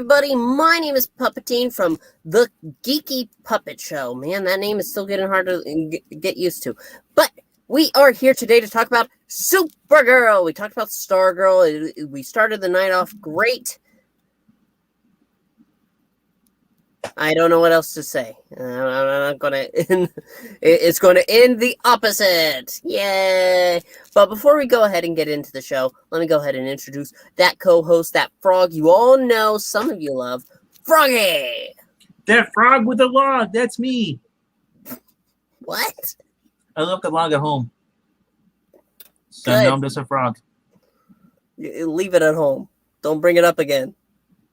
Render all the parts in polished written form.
everybody, my name is Puppetine from the Geeky Puppet Show. Man, that name is still getting hard to get used to. But we are here today to talk about Supergirl. We talked about Stargirl. We started the night off great. I don't know what else to say. I'm not gonna end. It's going to end the opposite. Yay! But before we go ahead and get into the show, let me go ahead and introduce that co-host, that frog you all know, some of you love, Froggy. That frog with the log, that's me. What? I left the log at home. So now I'm just a frog. Leave it at home. Don't bring it up again.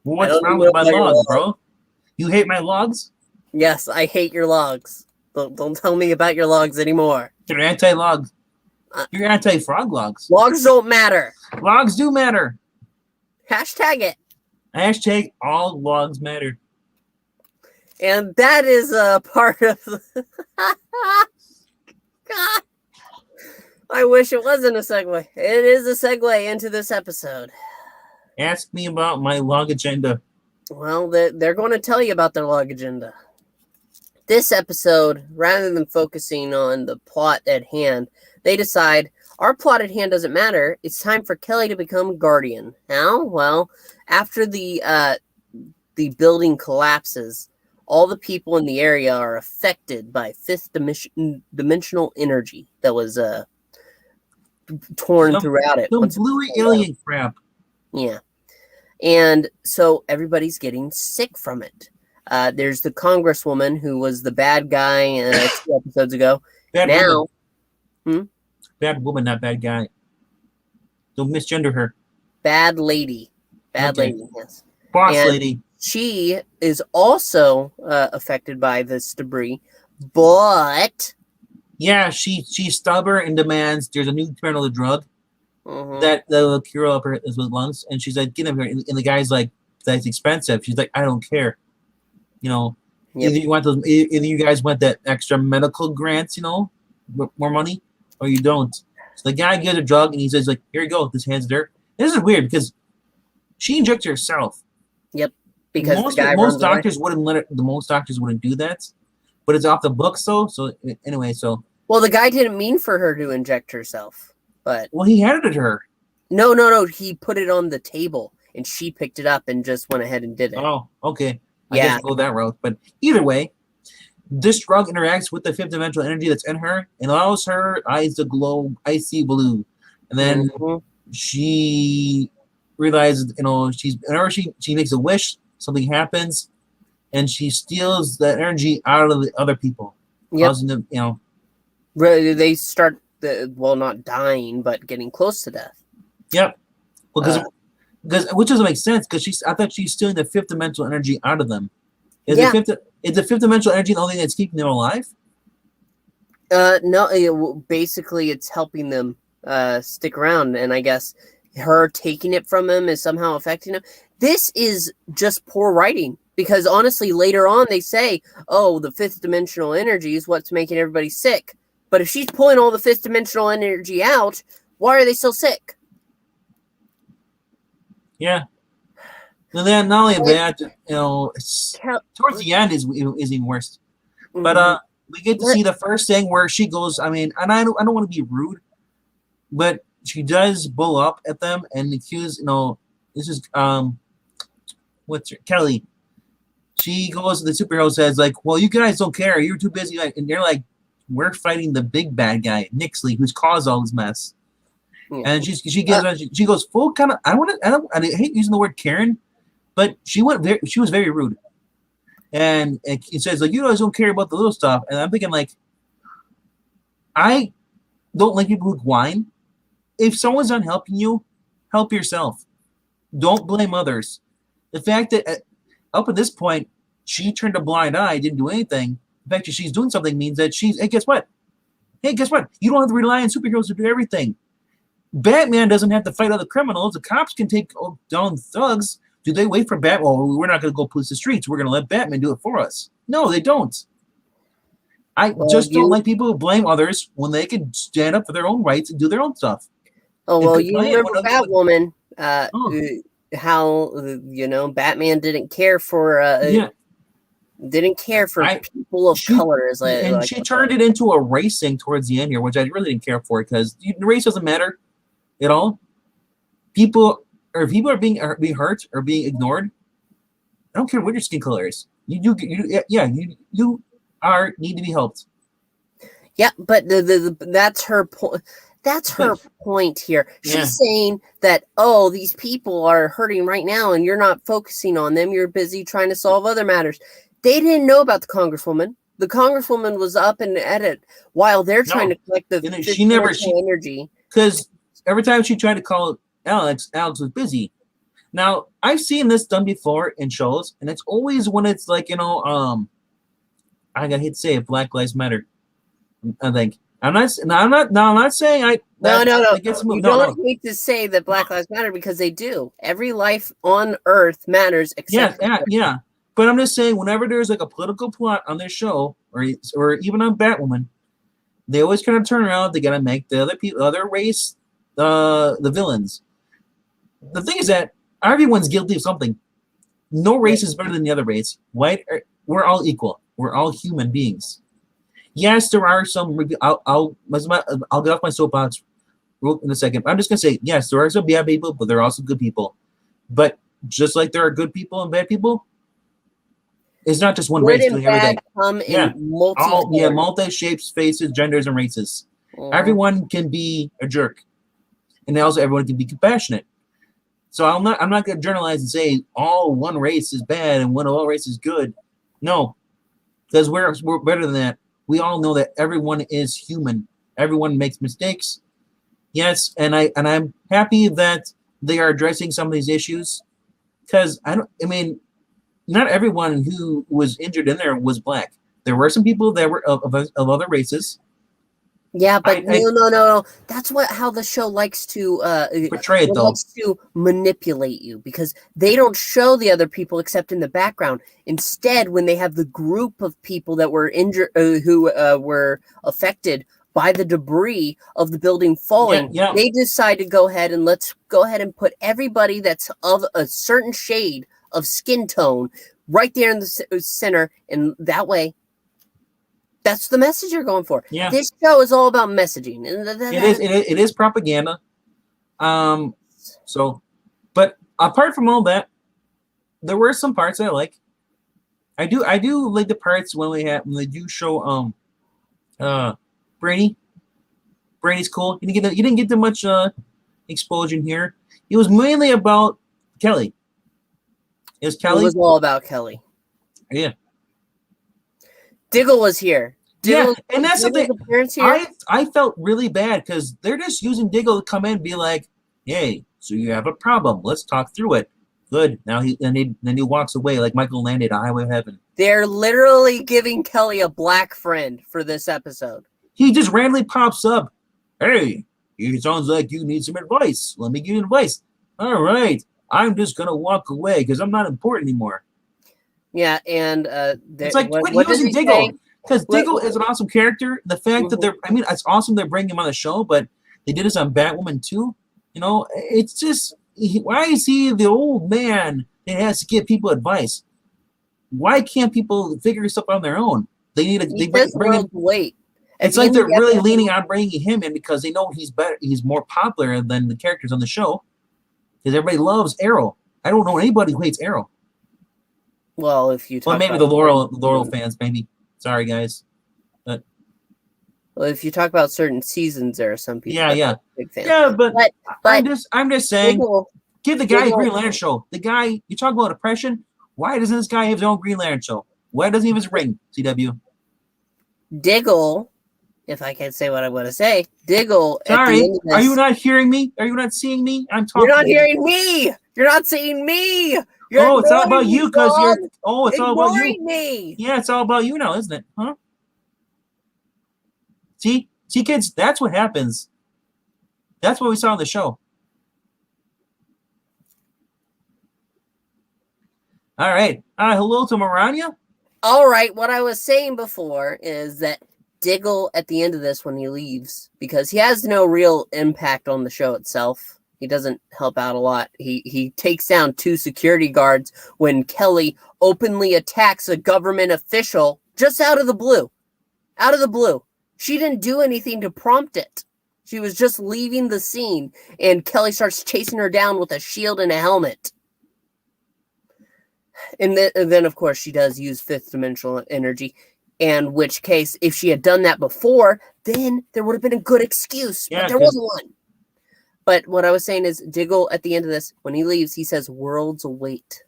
Well, what's wrong with my logs, bro? You hate my logs? Yes, I hate your logs. Don't tell me about your logs anymore. You're anti-logs. You're anti-frog logs. Logs don't matter. Logs do matter. Hashtag it. Hashtag all logs matter. And that is a part of the... God. I wish it wasn't a segue. It is a segue into this episode. Ask me about my log agenda. Well, they're going to tell you about their log agenda. This episode, rather than focusing on the plot at hand, they decide, our plot at hand doesn't matter. It's time for Kelly to become Guardian. How? Well, after the building collapses, all the people in the area are affected by fifth dimensional energy that was torn throughout it. Some bluey alien crap. Yeah. And so everybody's getting sick from it. There's the congresswoman who was the bad guy 2 episodes ago. Bad woman. Bad woman, not bad guy. Don't misgender her. Bad lady. Lady, yes. Boss lady. She is also affected by this debris, but... Yeah, she's stubborn and demands there's a new experimental drug that will cure up her lungs, and she's like, get him here. And the guy's like, that's expensive. She's like, I don't care. You know, either you guys want that extra medical grants, you know, more money, or you don't. So the guy gives a drug, and he says, like, here you go. This hands her. This is weird because she injects herself. Yep. Because most doctors wouldn't let it. Most doctors wouldn't do that, but it's off the books, though. So anyway, well, the guy didn't mean for her to inject herself. But he handed it to her. No. He put it on the table, and she picked it up and just went ahead and did it. Oh, okay. I guess go that route. But either way, this drug interacts with the fifth dimensional energy that's in her and allows her eyes to glow icy blue. And then she realizes, you know, whenever she makes a wish, something happens, and she steals that energy out of the other people. Yep. Causing them, you know. They start, not dying, but getting close to death. Yep. Well, because which doesn't make sense, because I thought she's stealing the fifth dimensional energy out of them. Is the fifth dimensional energy the only thing that's keeping them alive? No. Basically, it's helping them stick around, and I guess her taking it from them is somehow affecting them. This is just poor writing, because honestly, later on they say, "Oh, the fifth dimensional energy is what's making everybody sick." But if she's pulling all the fifth dimensional energy out, why are they still sick? Yeah. And then not only that, you know, towards the end is even worse. But we get to see the first thing where she goes. I mean, and I don't want to be rude, but she does bull up at them and accuse. You know, this is Kelly. She goes to the superhero, says like, "Well, you guys don't care. You're too busy." And they're like, "We're fighting the big bad guy, Nixley, who's caused all this mess." And she goes full kind of. I hate using the word Karen, but she was very rude, and it says like, you guys don't care about the little stuff. And I'm thinking like, I don't like people who whine. If someone's not helping you, help yourself. Don't blame others. The fact that up at this point she turned a blind eye, didn't do anything. The fact that she's doing something means that hey, guess what? You don't have to rely on superheroes to do everything. Batman doesn't have to fight other criminals. The cops can take down thugs. Do they wait for Batman? Well, we're not going to go police the streets. We're going to let Batman do it for us. No, they don't. I don't like people who blame others when they can stand up for their own rights and do their own stuff. Oh, well, you remember Batwoman. how Batman didn't care for Yeah, people of she color, and she turned it into a racing towards the end here, which I really didn't care for because race doesn't matter at all. People are being hurt or being ignored. I don't care what your skin color is. You are need to be helped. Yeah, but that's her point. That's her point here. She's saying that, these people are hurting right now, and you're not focusing on them. You're busy trying to solve other matters. They didn't know about the Congresswoman. The Congresswoman was up and at it while they're trying to collect the energy. Because every time she tried to call Alex was busy. Now, I've seen this done before in shows, and it's always when it's like, I hate to say it, Black Lives Matter. I think. I'm not saying I. No. You don't need to say that Black Lives Matter because they do. Every life on Earth matters. Except yeah. But I'm just saying, whenever there's like a political plot on this show, or even on Batwoman, they always kind of turn around. They gotta make the other race, the villains. The thing is that everyone's guilty of something. No race is better than the other race. We're all equal. We're all human beings. Yes, there are some. I'll get off my soapbox in a second. I'm just gonna say yes, there are some bad people, but there are also good people. But just like there are good people and bad people, it's not just one race doing everything. Multi shapes, faces, genders, and races. Everyone can be a jerk, and also everyone can be compassionate. So I'm not gonna generalize and say all one race is bad and all race is good. No, because we're better than that. We all know that everyone is human. Everyone makes mistakes. Yes, and I'm happy that they are addressing some of these issues. Because not everyone who was injured in there was black. There were some people that were of other races. Yeah, but no. That's how the show likes to portray it, though. Likes to manipulate you because they don't show the other people except in the background. Instead, when they have the group of people that were injured, who were affected by the debris of the building falling, they decide to go ahead and put everybody that's of a certain shade of skin tone right there in the center, and that way. That's the message you're going for. Yeah. This show is all about messaging. It is propaganda. But apart from all that, there were some parts I like. I do like the parts when they do show Brainy. Brainy's cool. You didn't get too much explosion here. It was mainly about Kelly. It was all about Kelly. Yeah. Diggle was here. And that's the thing. I felt really bad because they're just using Diggle to come in and be like, "Hey, so you have a problem? Let's talk through it." Good. Now he walks away like Michael Landed on Highway of Heaven. They're literally giving Kelly a black friend for this episode. He just randomly pops up. Hey, it sounds like you need some advice. Let me give you advice. All right, I'm just gonna walk away because I'm not important anymore. Yeah, and it's like what using Diggle. Because Diggle is an awesome character. The fact that it's awesome they're bringing him on the show, but they did this on Batwoman too. It's just, why is he the old man that has to give people advice? Why can't people figure stuff out on their own? They need bring him. Wait. It's like they're really leaning on bringing him in because they know he's better. He's more popular than the characters on the show. Because everybody loves Arrow. I don't know anybody who hates Arrow. Well, if you talk maybe the Laurel fans, maybe. Sorry, guys. But if you talk about certain seasons, there are some people. Yeah. Big fans. Yeah, but I'm just saying, give the guy a Green Lantern show. The guy, you talk about oppression. Why doesn't this guy have his own Green Lantern show? Why doesn't he have his ring? CW. Diggle, if I can say what I want to say, Diggle. Sorry, are you not hearing me? Are you not seeing me? I'm talking. You're not hearing me. You're not seeing me. It's all about you because you're. Oh, it's all about you. Me. Yeah, it's all about you now, isn't it? Huh? See, kids, that's what happens. That's what we saw on the show. All right. Hello to Marania. All right. What I was saying before is that Diggle at the end of this when he leaves, because he has no real impact on the show itself. He doesn't help out a lot. He takes down 2 security guards when Kelly openly attacks a government official just out of the blue. Out of the blue. She didn't do anything to prompt it. She was just leaving the scene, and Kelly starts chasing her down with a shield and a helmet. And then, of course, she does use 5th dimensional energy, in which case, if she had done that before, then there would have been a good excuse, but there wasn't one. But what I was saying is, Diggle, at the end of this, when he leaves, he says, "Worlds await."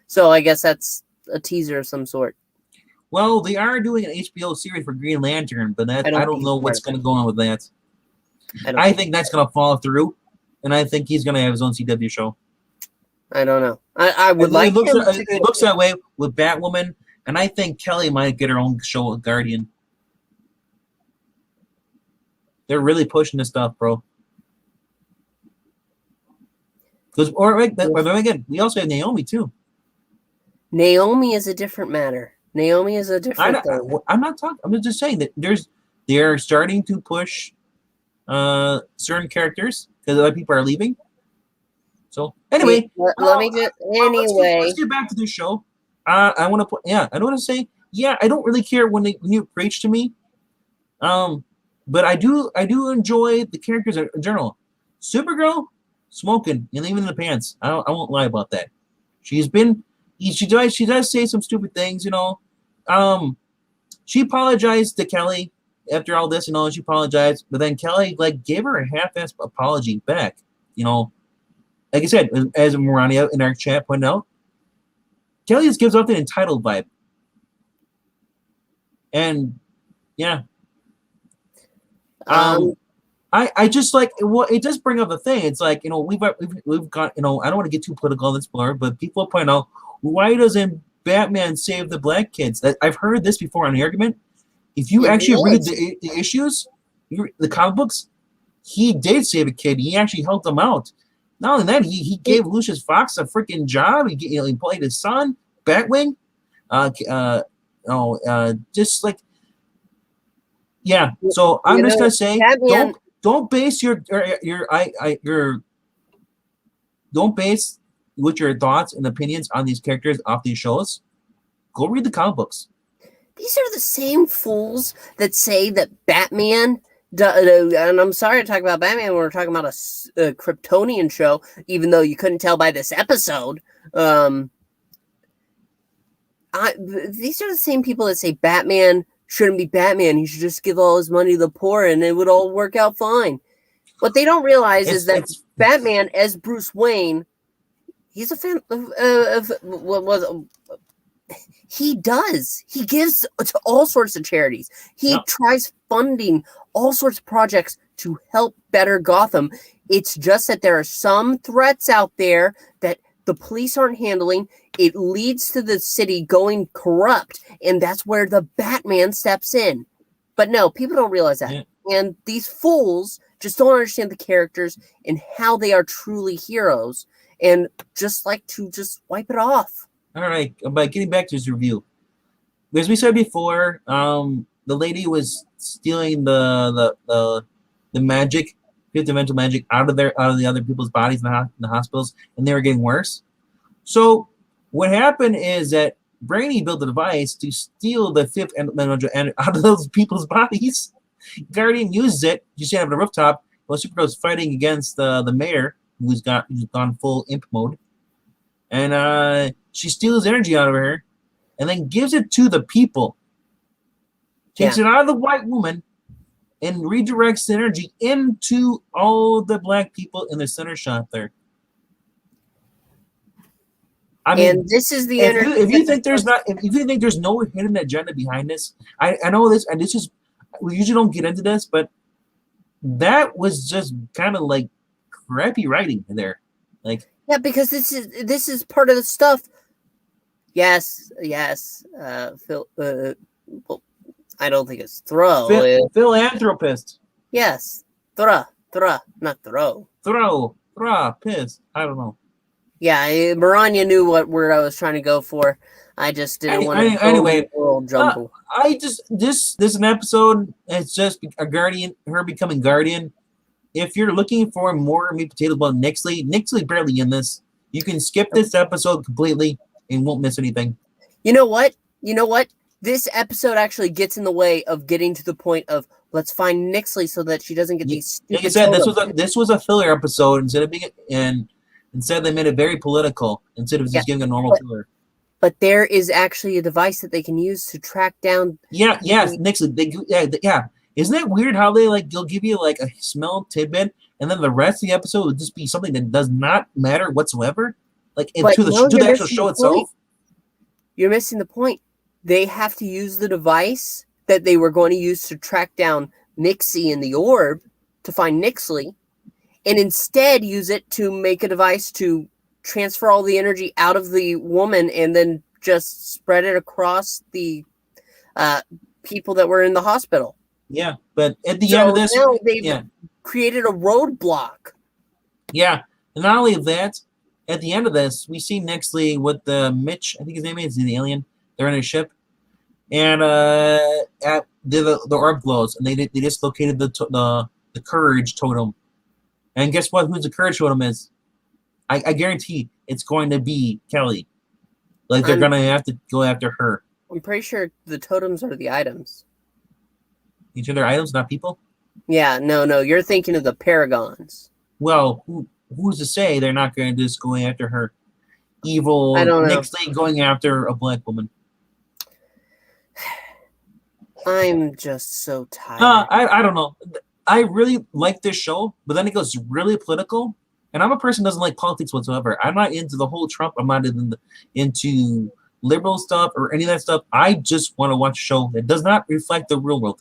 So I guess that's a teaser of some sort. Well, they are doing an HBO series for Green Lantern, but I don't know what's going to go on with that. I think that's going to fall through, and I think he's going to have his own CW show. I don't know. I would like him to. It looks that way with Batwoman, and I think Kelly might get her own show with Guardian. They're really pushing this stuff, bro. Again, we also have Naomi too. Naomi is a different matter. Naomi is a different thing. I'm not talking. I'm just saying that they're starting to push certain characters because other people are leaving. So anyway, let's get back to this show. I want to put. I don't want to say. I don't really care when you preach to me. But I do enjoy the characters in general. Supergirl. Smoking and leaving in the pants. I won't lie about that. She does say some stupid things, She apologized to Kelly after all this, she apologized, but then Kelly gave her a half-assed apology back. Like I said, as Marania in our chat pointed out, Kelly just gives off an entitled vibe. And yeah. I just it does bring up the thing. It's we've got I don't want to get too political on this blur, but people point out, why doesn't Batman save the black kids? I've heard this before on the argument. If you actually read the issues, the comic books, he did save a kid. He actually helped him out. Not only that, he gave Lucius Fox a freaking job. He played his son, Batwing. So I'm just gonna say, Batman, don't base don't base your thoughts and opinions on these characters off these shows. Go read the comic books. These are the same fools that say that Batman, and I'm sorry to talk about Batman when we're talking about a Kryptonian show, even though you couldn't tell by this episode. These are the same people that say Batman shouldn't be Batman. He should just give all his money to the poor and it would all work out fine. What they don't realize is that Batman, as Bruce Wayne, he's a fan of what was. He gives to all sorts of charities. He tries funding all sorts of projects to help better Gotham. It's just that there are some threats out there that the police aren't handling. It leads to the city going corrupt, and that's where the Batman steps in. But no, people don't realize that. Yeah. And these fools just don't understand the characters and how they are truly heroes and just like to just wipe it off. All right, but getting back to this review. As we said before, the lady was stealing the magic, fifth dimensional magic, out of the other people's bodies in the hospitals, and they were getting worse. So what happened is that Brainy built a device to steal the fifth dimensional out of those people's bodies. Guardian uses it. You stand up on the rooftop while Supergirl is fighting against the mayor, who's gone full imp mode, and she steals energy out of her, and then gives it to the people. Takes it out of the white woman, and redirects the energy into all the black people in the center shot there. I mean, and this is the energy. If you think there's no hidden agenda behind this, I know this, and this is, we usually don't get into this, but that was just kind of like crappy writing there, like. Yeah, because this is part of the stuff. Yes. Phil. Well, I don't think it's throw. Philanthropist. Yes, throw, not throw. Throw, pissed. I don't know. Yeah, Maranya knew what word I was trying to go for. I just didn't want to. Anyway, world jumble. This is an episode. It's just a guardian. Her becoming guardian. if you're looking for more meat potatoes about Nixley barely in this. You can skip this episode completely and won't miss anything. You know what? This episode actually gets in the way of getting to the point of let's find Nixley so that she doesn't get these stupid. Like I said, this was a filler episode instead they made it very political instead of just giving a normal filler. But there is actually a device that they can use to track down. Nixley. Yeah. Isn't it weird how they'll give you like a small tidbit and then the rest of the episode would just be something that does not matter whatsoever? Like to the actual show itself. You're missing the point. They have to use the device that they were going to use to track down Nixie in the orb to find Nixley, and instead use it to make a device to transfer all the energy out of the woman and then just spread it across the people that were in the hospital. Yeah, but at the end of this, now they've created a roadblock. Yeah, and not only that, at the end of this, we see Nixley with Mitch. I think his name is the alien. They're in a ship, and at the orb glows, and they dislocated the courage totem. And guess what? Who's the courage totem is? I guarantee it's going to be Kelly. Like they're gonna have to go after her. I'm pretty sure the totems are the items. Each of their items, not people? Yeah, no. You're thinking of the paragons. Well, who's to say they're not going to just go after her? Evil Nixley going after a black woman. I'm just so tired. I don't know. I really like this show, but then it goes really political. And I'm a person who doesn't like politics whatsoever. I'm not into the whole Trump. I'm not into liberal stuff or any of that stuff. I just want to watch a show that does not reflect the real world.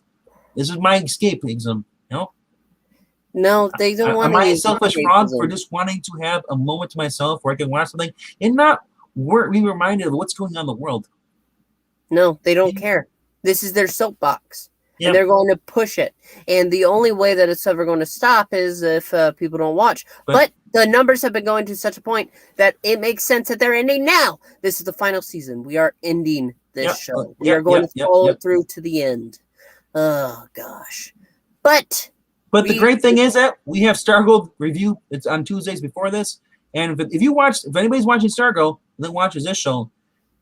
This is my escapism, you know? No, they don't want to. Am I a selfish frog for just wanting to have a moment to myself where I can watch something and not be reminded of what's going on in the world? No, they don't care. This is their soapbox. Yep. And they're going to push it. And the only way that it's ever going to stop is if people don't watch. But the numbers have been going to such a point that it makes sense that they're ending now. This is the final season. We are ending this show. We are going to follow it through to the end. Oh, gosh. But the great thing is that we have Stargirl review. It's on Tuesdays before this. And if anybody's watching Stargirl and then watches this show,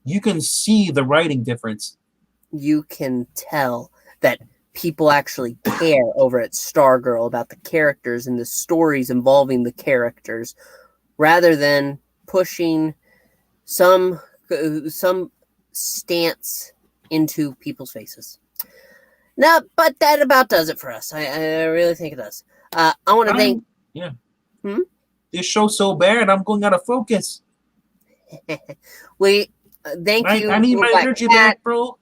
you can see the writing difference. You can tell that people actually care over at Stargirl about the characters and the stories involving the characters, rather than pushing some stance into people's faces. No, but that about does it for us. I really think it does. I want to thank. Yeah. This show's so bad, I'm going out of focus. Thank you. I need my energy back, bro.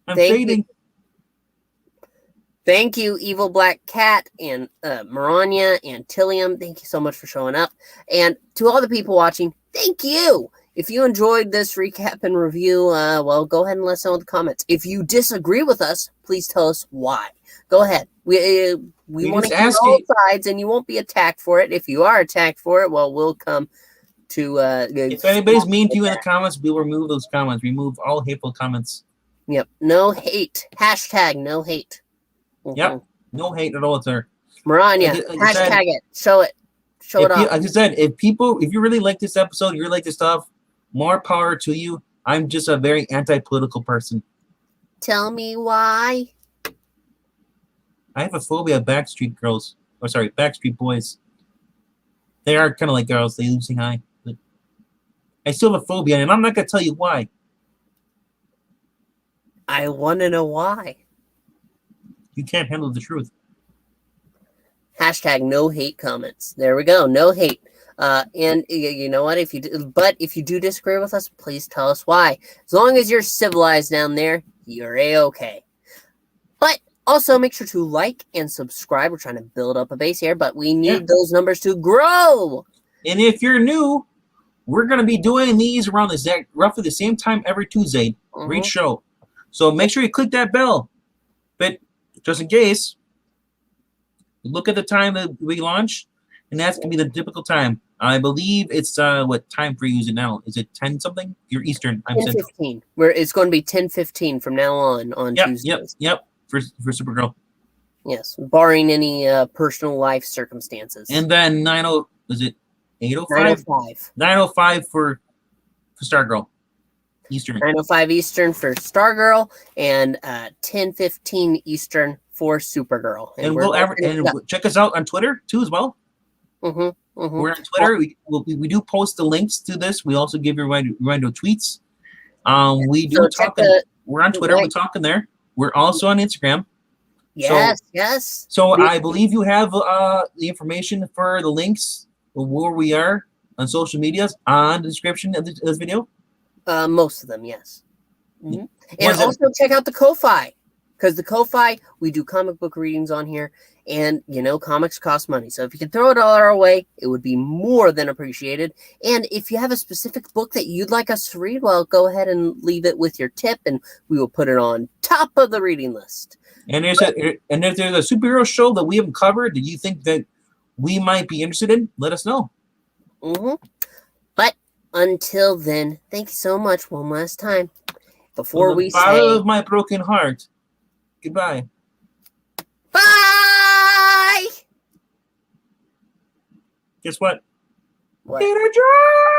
I'm fading. Thank you, Evil Black Cat and Maranya and Tillium. Thank you so much for showing up. And to all the people watching, thank you. If you enjoyed this recap and review, well, go ahead and let us know in the comments. If you disagree with us, please tell us why. Go ahead. We want to hear all sides, and you won't be attacked for it. If you are attacked for it, well, we'll come to... if anybody's mean to you in the comments, we'll remove those comments. Remove all hateful comments. Yep. No hate. Hashtag no hate. Mm-hmm. Yep. No hate at all, sir. Maranya, hashtag it. Show it. Show it off. Like I said, if you really like this episode, you really like this stuff, more power to you. I'm just a very anti-political person. Tell me why. I have a phobia of Backstreet Girls. Or sorry, Backstreet Boys. They are kind of like girls. They lose high. But I still have a phobia, and I'm not going to tell you why. I want to know why. You can't handle the truth. Hashtag no hate comments. There we go. No hate. And you know what? If you do disagree with us, please tell us why. As long as you're civilized down there, you're a-okay. But also make sure to like and subscribe. We're trying to build up a base here, but we need those numbers to grow. And if you're new, we're going to be doing these around roughly the same time every Tuesday for each show. So make sure you click that bell. But just in case, look at the time that we launch, and that's going to be the typical time. I believe it's what time for you is it now? Is it 10 something? You're Eastern. I'm 10:15. It's going to be 10:15 from now on Tuesdays. Yep. For Supergirl. Yes, barring any personal life circumstances. And then 90 is it 8:05? 9:05. 9:05 for Stargirl Eastern. 9:05 Eastern for Stargirl, and 10:15 Eastern for Supergirl. And check us out on Twitter too as well. Mm-hmm, mm-hmm. We're on Twitter. We do post the links to this. We also give you reminder tweets. We do talk. We're on Twitter. We're talking there. We're also on Instagram. Yes, yes. So I believe you have the information for the links of where we are on social medias on the description of this video. Most of them, yes. Mm-hmm. And also check out the Ko-Fi, because the Ko-Fi, we do comic book readings on here, and comics cost money. So if you can throw it all our way, it would be more than appreciated. And if you have a specific book that you'd like us to read, well, go ahead and leave it with your tip, and we will put it on top of the reading list. And if there's a superhero show that we haven't covered that you think that we might be interested in, let us know. Mm-hmm. But until then, thank you so much one last time. Before we say, bottom of my broken heart, goodbye. Bye. Guess what? What? Inner Drive!